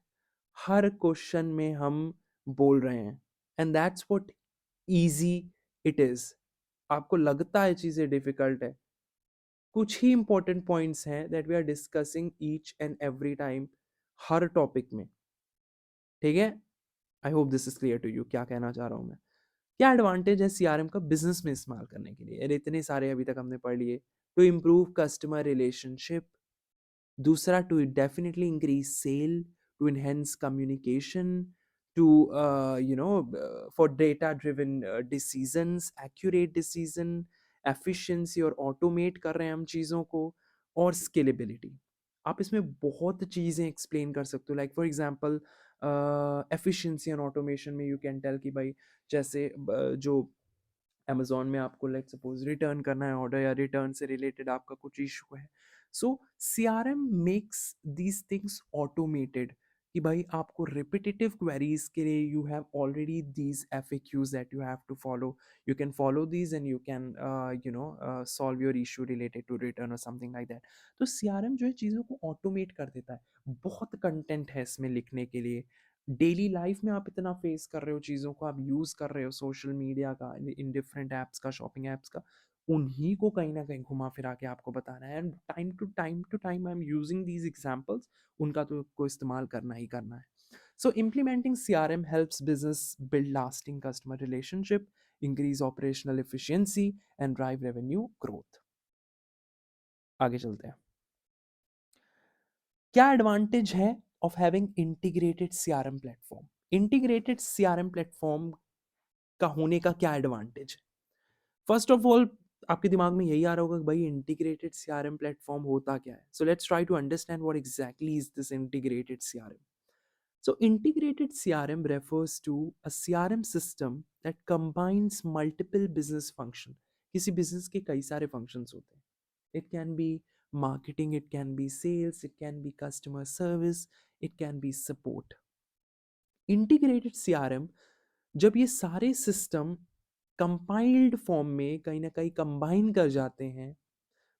हर क्वेश्चन में हम बोल रहे हैं, and that's what easy it is. आपको लगता है चीजें डिफिकल्ट है, कुछ ही इंपॉर्टेंट पॉइंट्स हैं that we are discussing each and every time हर टॉपिक में। ठीक है, I hope this is clear to you क्या कहना चाह रहा हूं मैं। क्या एडवांटेज है सीआरएम का बिजनेस में इस्तेमाल करने के लिए? अरे इतने सारे अभी तक हमने पढ़ लिए। टू इम्प्रूव कस्टमर रिलेशनशिप, दूसरा to definitely increase sale, to enhance communication, to for data driven decisions, accurate decision, efficiency और automate कर रहे हैं हम चीज़ों को, और scalability। आप इसमें बहुत चीज़ें एक्सप्लेन कर सकते हो, like for example efficiency and automation में यू कैन टेल कि भाई जैसे जो अमेजोन में आपको लाइक सपोज रिटर्न करना है ऑर्डर, या रिटर्न से रिलेटेड आपका कुछ इशू है, so CRM makes these things automated कि भाई आपको रिपीटेटिव क्वेरीज के लिए you have already these FAQs that you have to follow, you can follow these and you can solve your issue related to return और something like that. तो CRM जो है चीज़ों को ऑटोमेट कर देता है। बहुत कंटेंट है इसमें लिखने के लिए, डेली लाइफ में आप इतना फेस कर रहे हो चीज़ों को, आप यूज़ कर रहे हो सोशल मीडिया का, इन डिफरेंट ऐप्स का, शॉपिंग ऐप्स का, उन्हीं को कहीं ना कहीं घुमा फिरा के आपको बताना है। And time I am using these examples, उनका तो को इस्तेमाल करना ही करना है। सो implementing CRM helps business build lasting customer relationship, increase operational efficiency and drive revenue growth। आगे चलते हैं। क्या एडवांटेज है of having integrated CRM platform? Integrated CRM platform का होने का क्या एडवांटेज है? फर्स्ट ऑफ ऑल आपके दिमाग में यही आ रहा होगा कि भाई इंटीग्रेटेड सीआरएम प्लेटफॉर्म होता क्या है। So let's try to understand what exactly is this integrated CRM. So integrated CRM refers to a CRM system that combines multiple business function। किसी business के कई सारे functions होते हैं। It can be marketing, it can be sales, it can be customer service, it can be support। Integrated CRM जब ये सारे system compiled form में कहीं ना कहीं कंबाइन कर जाते हैं,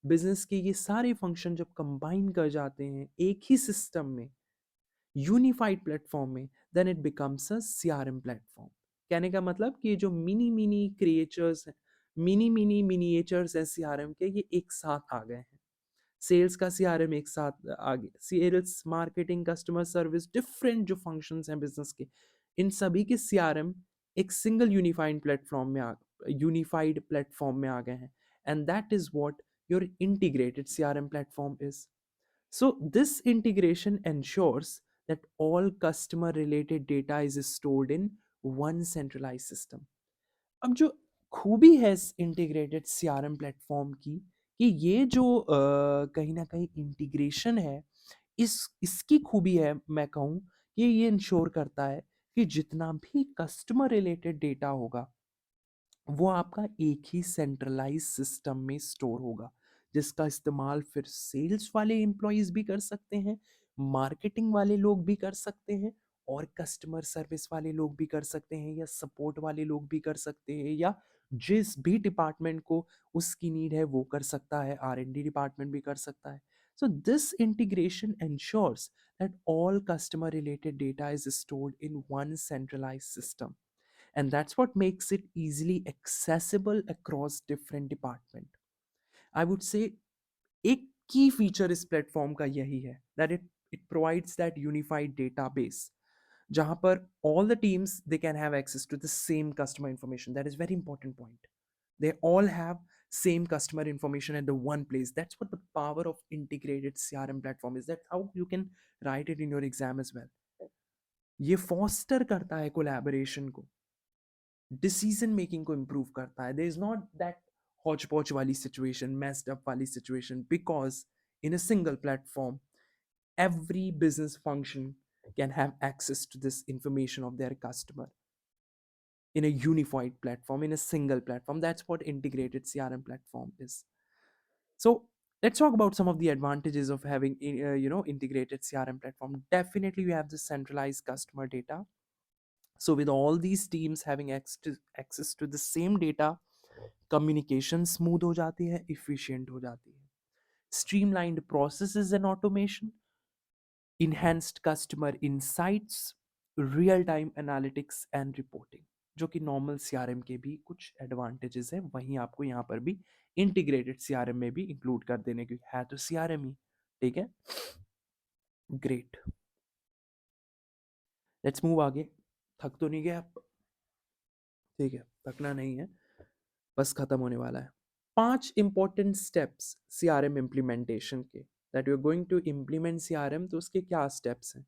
बिजनेस के ये सारे फंक्शन जब कंबाइन कर जाते हैं एक ही सिस्टम में, यूनिफाइड प्लेटफॉर्म में, then it becomes a CRM platform. कहने का मतलब कि जो मिनी मिनी क्रिएचर्स हैं, मिनी मिनी मिनिएचर्स हैं सीआरएम के, ये एक साथ आ गए हैं। सेल्स का सीआरएम एक साथ आ गया, sales, marketing, customer service, different जो फंक्शंस हैं बिजनेस के, इन सभी के सीआरएम एक सिंगल यूनिफाइड प्लेटफॉर्म में आ गए हैं, and that is what your integrated CRM platform is. So this integration ensures that all customer related data is stored in one centralized system. अब जो खूबी है इस इंटीग्रेटेड सीआरएम प्लेटफॉर्म की कि ये जो कहीं ना कहीं इंटीग्रेशन है, इसकी खूबी है, मैं कहूँ कि ये इंश्योर करता है कि जितना भी कस्टमर रिलेटेड डेटा होगा वो आपका एक ही सेंट्रलाइज सिस्टम में स्टोर होगा, जिसका इस्तेमाल फिर सेल्स वाले एम्प्लॉयज भी कर सकते हैं, मार्केटिंग वाले लोग भी कर सकते हैं, और कस्टमर सर्विस वाले लोग भी कर सकते हैं, या सपोर्ट वाले लोग भी कर सकते हैं, या जिस भी डिपार्टमेंट को उसकी नीड है वो कर सकता है, R&D डिपार्टमेंट भी कर सकता है. So this integration ensures that all customer related data is stored in one centralized system, and that's what makes it easily accessible across different department. I would say एक key feature इस platform का यही है that it provides that unified database जहाँ पर all the teams they can have access to the same customer information. That is very important point. They all have same customer information at the one place. That's what the power of integrated CRM platform is. That's how you can write it in your exam as well. ये foster करता है collaboration को, decision making को improve करता है. There is not that hotchpotch वाली situation, messed up वाली situation, because in a single platform every business function can have access to this information of their customer in a unified platform, in a single platform. That's what integrated CRM platform is. So let's talk about some of the advantages of having integrated CRM platform. Definitely you have the centralized customer data. So with all these teams having access to the same data, communication smooth हो जाती है, efficient हो जाती है. Streamlined processes and automation, enhanced customer insights, real time analytics and reporting, जो कि normal CRM के भी कुछ एडवांटेजेस हैं, वहीं आपको यहाँ पर भी इंटीग्रेटेड सीआरएम में भी इंक्लूड कर देने की है, तो सीआरएम ही. ठीक है, ग्रेट. लेट्स मूव आगे. थक तो नहीं गया आप? ठीक है, थकना नहीं है, बस खत्म होने वाला है. 5 इंपॉर्टेंट स्टेप्स सीआरएम इम्प्लीमेंटेशन के, that you are going to implement CRM, तो उसके क्या स्टेप्स हैं.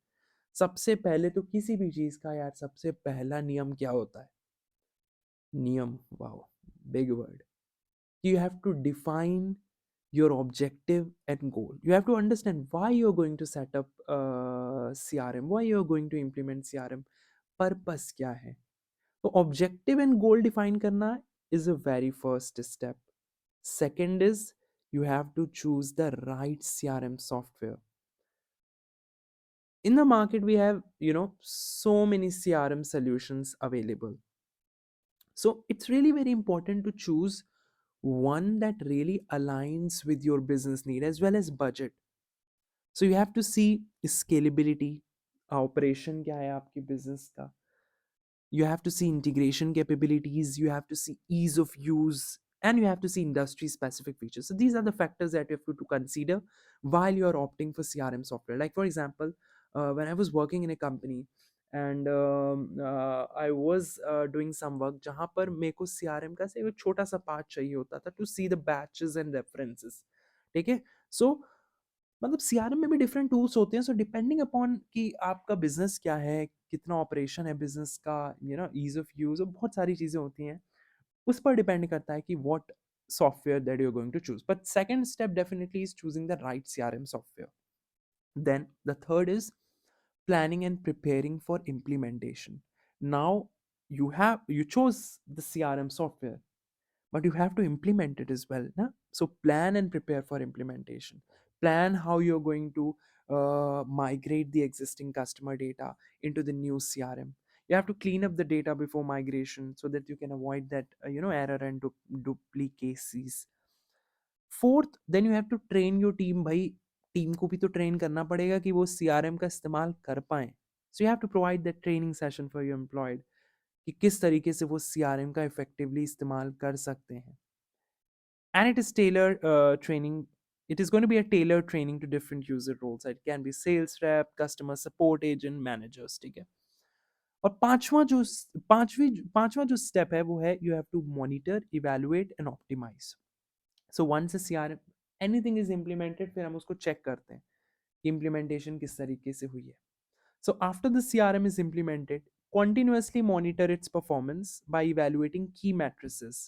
सबसे पहले तो किसी भी चीज का यार सबसे पहला नियम क्या होता है? नियम, wow, big word. You have to define your objective and goal. You have to understand why you're going to set up CRM, why you're going to implement CRM, purpose क्या है. तो ऑब्जेक्टिव एंड गोल डिफाइन करना is a very first step. Second is you have to choose the right CRM software. In the market we have so many CRM solutions available, so it's really very important to choose one that really aligns with your business need as well as budget. So you have to see scalability, operation क्या है आपकी business का. You have to see integration capabilities, you have to see ease of use, and you have to see industry specific features. So these are the factors that you have to consider while you're opting for CRM software. Like for example, when I was working in a company and I was doing some work जहाँ पर मेरे को CRM का से एक छोटा सा part चाहिए होता था to see the batches and references. ठीक है, so मतलब सीआरएम में भी डिफरेंट टूल्स होते हैं, सो डिपेंडिंग अपॉन कि आपका बिजनेस क्या है, कितना ऑपरेशन है बिजनेस का, ईज ऑफ यूज, और बहुत सारी चीजें होती हैं, उस पर डिपेंड करता है कि what software that you're going to choose. But second step definitely is choosing the right CRM software. Then the third is planning and preparing for implementation. Now you chose the CRM software, but you have to implement it as well, na? So plan and prepare for implementation. Plan how you're going to migrate the existing customer data into the new CRM. You have to clean up the data before migration so that you can avoid that error and duplicacies. Fourth, then you have to train your team. भाई team को भी तो train करना पड़ेगा कि वो CRM का इस्तेमाल कर पाए. So you have to provide that training session for your employed कि किस तरीके से वो CRM का इफेक्टिवली इस्तेमाल कर सकते हैं. And it is tailored training. It is going to be a tailored training to different user roles. It can be sales rep, customer support agent, managers. ठीक है. और पांचवा जो स्टेप है वो है you have to monitor, evaluate and optimize. So once a CRM anything is implemented फिर हम उसको चेक करते हैं कि इम्प्लीमेंटेशन किस तरीके से हुई है. So after the CRM is implemented, continuously monitor its performance by evaluating key matrices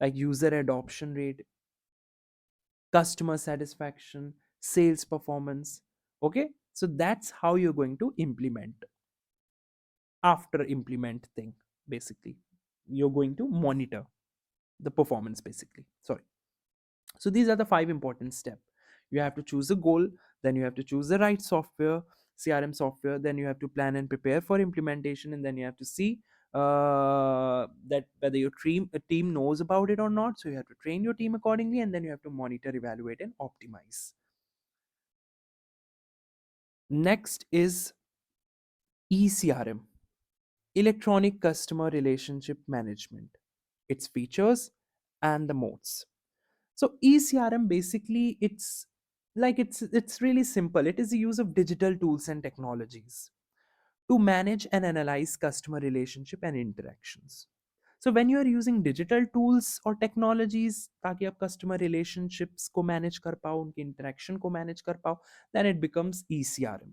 like user adoption rate, customer satisfaction, sales performance. Okay, so that's how you're going to implement. After implement thing, basically, you're going to monitor the performance basically. Sorry. So these are the 5 important steps. You have to choose a goal, then you have to choose the right software, CRM software, then you have to plan and prepare for implementation, and then you have to see that whether your team knows about it or not. So you have to train your team accordingly, and then you have to monitor, evaluate, and optimize. Next is ECRM, Electronic Customer Relationship Management, its features and the modes. So ECRM basically it's really simple. It is the use of digital tools and technologies to manage and analyze customer relationship and interactions. So when you are using digital tools or technologies ताकि आप customer relationships को manage कर पाओ, उनकी interaction को manage कर पाओ, then it becomes ECRM.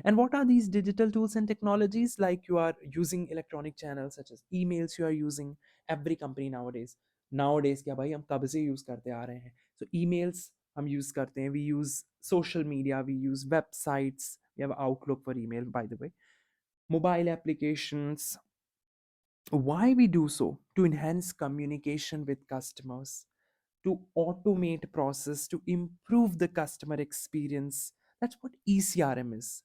And what are these digital tools and technologies? Like you are using electronic channels such as emails, you are using every company nowadays. Nowadays क्या भाई हम कब से use करते आ रहे हैं? So emails हम use करते हैं. We use social media. We use websites. We have Outlook for email, by the way. Mobile applications. Why we do so? To enhance communication with customers, to automate process, to improve the customer experience. That's what ECRM is.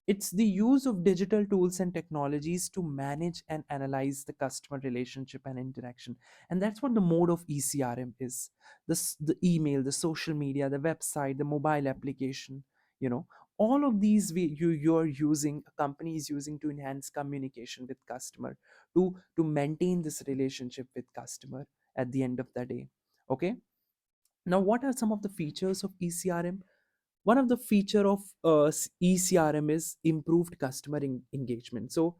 It's the use of digital tools and technologies to manage and analyze the customer relationship and interaction. And that's what the mode of ECRM is. The email, the social media, the website, the mobile application, you know, all of these you're using, a company is using to enhance communication with customer, to maintain this relationship with customer at the end of the day. Okay. Now, what are some of the features of ECRM? One of the feature of ECRM is improved customer engagement. So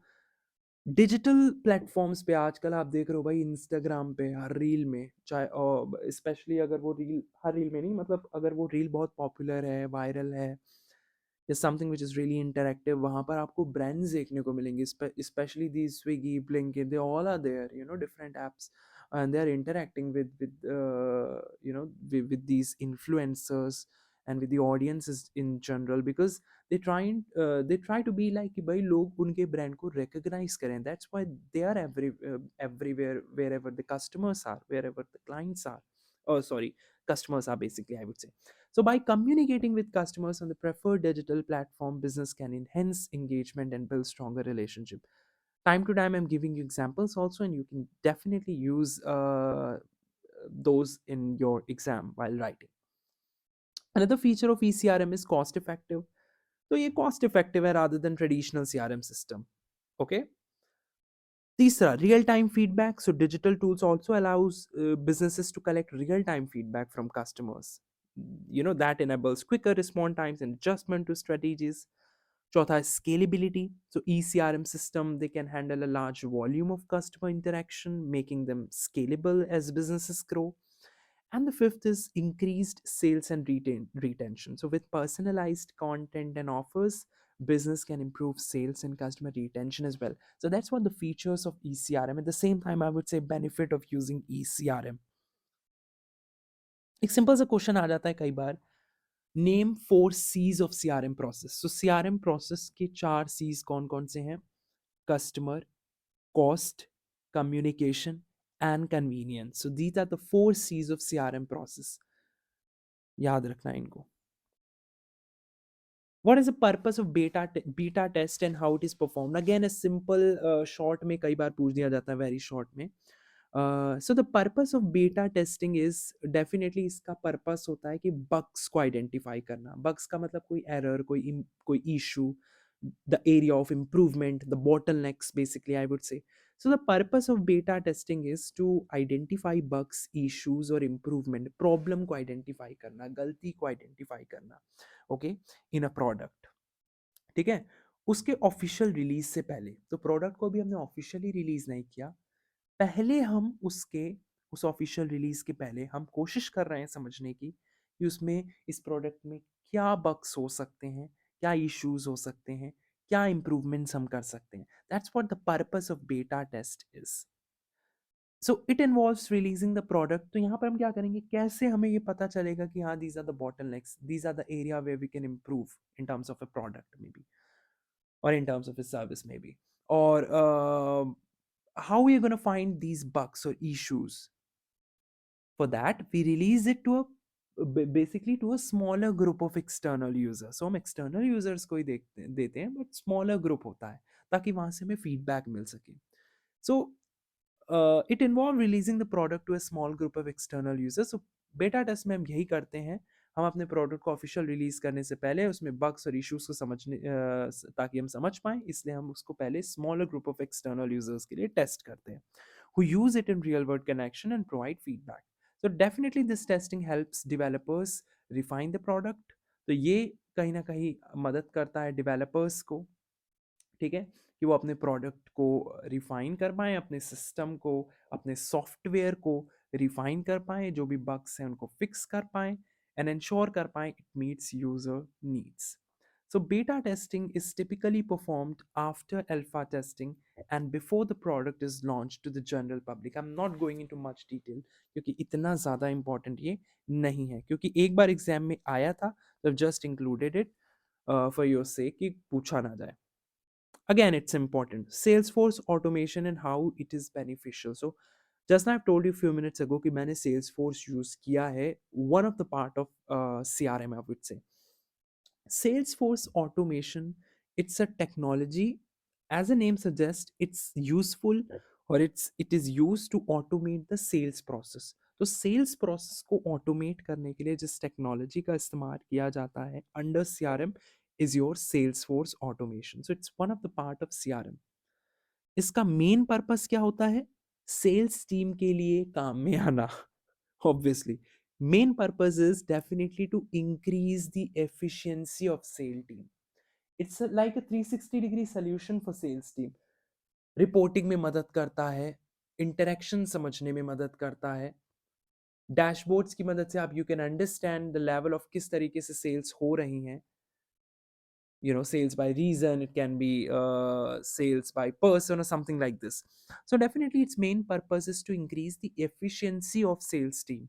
digital platforms पे आजकल आप देख रहे हो भाई, Instagram पे हर reel में, चाहे स्पेशली अगर वो रील, हर रील में नहीं, मतलब अगर वो रील बहुत पॉपुलर है, वायरल है, या something which is really interactive, वहाँ पर आपको ब्रांड्स देखने को मिलेंगे. Specially the Swiggy, Blinkit, they all are there, you know, different apps, and they are interacting with you know, with these influencers and with the audiences in general, because they try to be like कि भाई लोग उनके brand को recognize करें. That's why they are everywhere, wherever the customers are, wherever the clients are. Oh, sorry, customers are basically, I would say. So by communicating with customers on the preferred digital platform, business can enhance engagement and build stronger relationship. Time to time, I'm giving you examples also, and you can definitely use those in your exam while writing. Another feature of ECRM is cost effective. So ये cost effective है rather than traditional CRM system. Okay. तीसरा, real time feedback. So digital tools also allows businesses to collect real time feedback from customers. You know, that enables quicker response times and adjustment to strategies. Chauथा is scalability. So ECRM system, they can handle a large volume of customer interaction, making them scalable as businesses grow. And the fifth is increased sales and retention. So with personalized content and offers, business can improve sales and customer retention as well. So that's what the features of ECRM. At the same time, I would say benefit of using ECRM. एक simple सा question आ जाता है कई बार, name 4 C's of CRM process. So CRM process के 4 C's कौन कौन से हैं? Customer, cost, communication, and convenience. So these are the 4 C's of CRM process. याद रखना है इनको. What is the purpose of beta test and how it is performed? Again, a simple short में कई बार पूछ दिया जाता है, very short में. So the purpose of beta testing is definitely, इसका purpose होता है कि bugs को identify करना. Bugs का मतलब कोई error, कोई issue, the area of improvement, the bottlenecks basically, I would say. So the purpose of beta testing is to identify bugs, issues or improvement, problem को identify करना, गलती को identify करना. Okay, in a product. ठीक है. उसके official release से पहले, तो प्रोडक्ट को भी हमने ऑफिशियली रिलीज नहीं किया, पहले हम उस ऑफिशियल रिलीज के पहले हम कोशिश कर रहे हैं समझने की कि उसमें इस प्रोडक्ट में क्या बग्स हो सकते हैं, क्या इश्यूज हो सकते हैं, क्या इम्प्रूवमेंट्स हम कर सकते हैं. That's what the purpose of beta test is. So it involves releasing the product. तो यहाँ पर हम क्या करेंगे, कैसे हमें ये पता चलेगा कि हाँ these are the bottlenecks, these are the area where we can improve in terms of a product may be, or in terms of a service maybe, or how are you going to find these bugs or issues. For that we release it to basically to a smaller group of external users. So हम external users को ही देते हैं, but smaller group होता है ताकि वहां से हमें feedback मिल सके. So it involved releasing the product to a small group of external users. So beta test में हम यही करते हैं, हम अपने प्रोडक्ट को ऑफिशियल रिलीज करने से पहले उसमें बग्स और इश्यूज को समझने ताकि हम समझ पाएं, इसलिए हम उसको पहले smaller group of external users के लिए टेस्ट करते हैं who use it in real world connection and provide feedback. So definitely this testing helps developers refine the product. तो ये कहीं ना कहीं मदद करता है डेवलपर्स को, ठीक है, कि वो अपने प्रोडक्ट को रिफाइन कर पाएँ, अपने सिस्टम को, अपने सॉफ्टवेयर को रिफाइन कर पाएँ, जो भी बग्स हैं उनको फिक्स कर पाएँ एंड एंश्योर कर पाएँ it meets user needs. So beta testing is typically performed after alpha testing and before the product is launched to the general public. I'm not going into much detail क्योंकि इतना ज़्यादा important ये नहीं है, क्योंकि एक बार एग्जाम में आया था तो just included it for your sake कि पूछा ना जाए. Again, it's important. Salesforce automation and how it is beneficial. So just now I've told you a few minutes ago कि मैंने Salesforce use किया है, one of the part of CRM I would say. Salesforce automation, it's a technology, as the name suggests, it's useful or it is used to automate the sales process. तो sales process को automate करने के लिए जिस technology का इस्तेमाल किया जाता है under CRM is your sales force automation. So it's one of the part of CRM. इसका मेन पर्पस क्या होता है, सेल्स टीम के लिए काम में आना. Obviously main purpose is definitely to increase the efficiency of sale team. It's like a 360-degree solution for sales team. Reporting में मदद करता है, इंटरेक्शन समझने में मदद करता है, डैशबोर्ड्स की मदद से आप you can understand the level of किस तरीके से सेल्स हो रही हैं. Sales by reason, it can be sales by person or something like this. So definitely its main purpose is to increase the efficiency of sales team,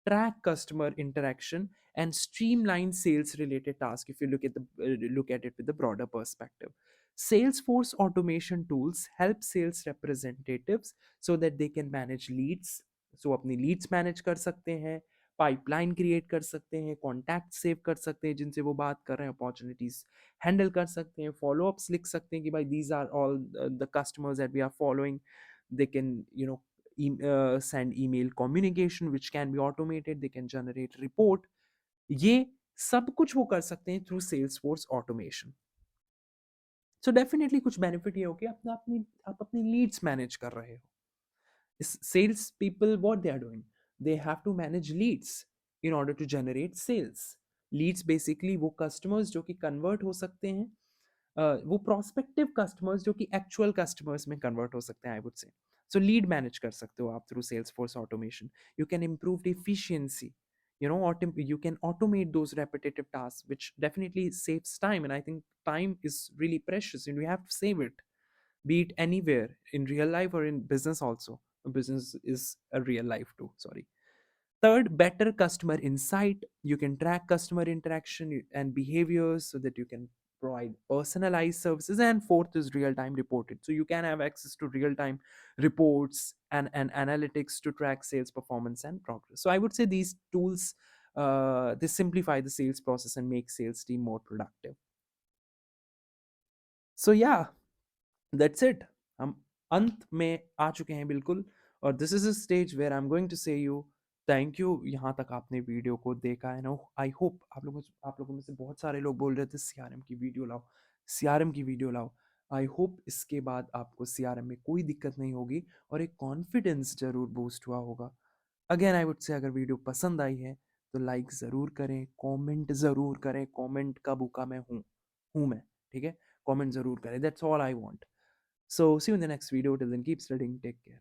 track customer interaction and streamline sales related tasks. If you look at it with the broader perspective, Salesforce automation tools help sales representatives so that they can manage leads. So अपनी leads manage कर सकते हैं, pipeline create कर सकते हैं, contact save कर सकते हैं जिनसे वो बात कर रहे हैं, अपॉर्चुनिटीज हैंडल कर सकते हैं, फॉलोअप्स लिख सकते हैं कि भाई these are all the customers that we are following. They can send email communication which can be automated, they can generate report. ये सब कुछ वो कर सकते हैं through Salesforce automation. So definitely कुछ benefit ये हो कि आप अपनी leads manage कर रहे हो. Sales people, what they are doing, they have to manage leads in order to generate sales. Leads basically वो customers जो कि convert हो सकते हैं, वो प्रोस्पेक्टिव कस्टमर्स जो कि एक्चुअल कस्टमर्स में कन्वर्ट हो सकते हैं, आई वुड से. सो लीड मैनेज कर सकते हो आप through sales force automation. You can improve the efficiency, you can automate those repetitive tasks which definitely saves time, and I think time is really precious and we have to save it, be it anywhere in real life or in business also. Business is a real life too, sorry. Third, better customer insight. You can track customer interaction and behaviors so that you can provide personalized services. And fourth is real time reported. So you can have access to real time reports and analytics to track sales performance and progress. So I would say these tools they simplify the sales process and make sales team more productive. So yeah, that's it. हम अंत में आ चुके हैं बिल्कुल, और this is a stage where I am going to say you thank you. यहाँ तक आपने वीडियो को देखा है ना. आई होप आप लोगों में से बहुत सारे लोग बोल रहे थे सीआरएम की वीडियो लाओ, सीआरएम की वीडियो लाओ. आई होप इसके बाद आपको सीआरएम में कोई दिक्कत नहीं होगी और एक कॉन्फिडेंस जरूर बूस्ट हुआ होगा. अगेन आई वुड से अगर वीडियो पसंद आई है तो लाइक ज़रूर करें, कमेंट ज़रूर करें. कमेंट का भूखा मैं हूँ मैं, ठीक है. कमेंट ज़रूर करें, that's all I want. So see you in the next video. Till then, keep studying. Take care.